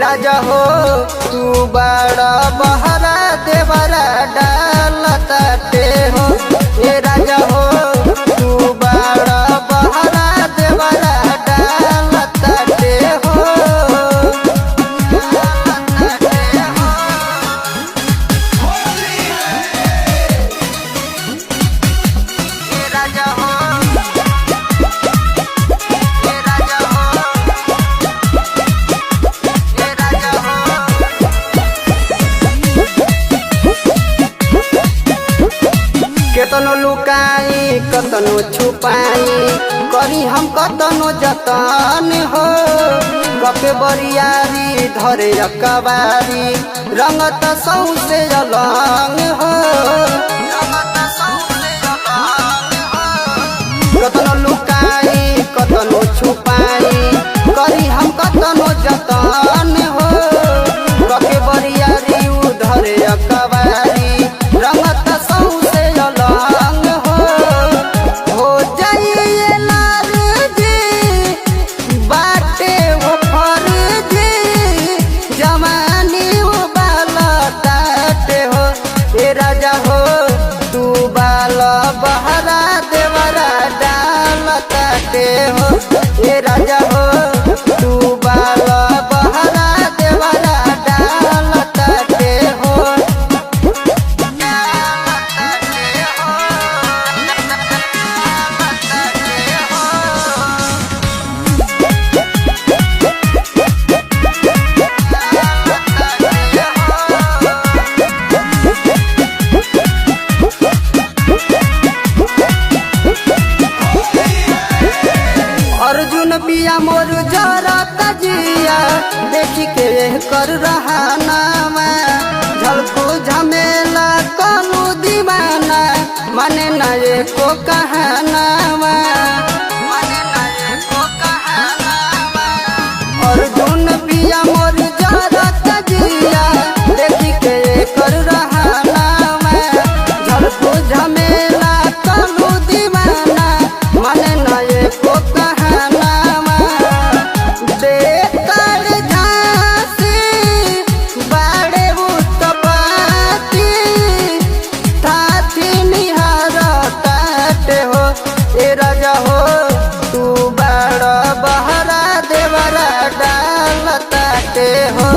राजा हो तू बड़ा बहरा देवरा डालताटे हो। ए राजा हो तू बड़ा बहरा देवरा डालताटे हो। केतनो लुकाई कतनो छुपाई करी हम कतनो जतन हो। गपे बरियारी धरे अकबारी रंगत सौसे अलंग हो। कतनो लुकाई कतनो छुपाई करी हम कतनो जतन हो। गपे बरियारी धरे अकबारी रंगत सौसे अलंग हो जाइए लाल जी बाटे वो फर्जी जवानी वो बालताटे हो। ए राजा हो तू बाल बहरा देवरा डालताटे हो। ए राजा हो तू बाल बहरा देवरा डालताटे हो। अर्जुन पिया मोर जरा तजिया देखी के कर रहा नामा। झलको झमेला कलू दीवाना माने न एको कहानामा। अर्जुन पिया मोर जरा तजिया देखी के कर रहा नामा। झलको झमेला कलू दीवाना माने न एको हो तू बड़ा बहरा देवरा डालताटे हो।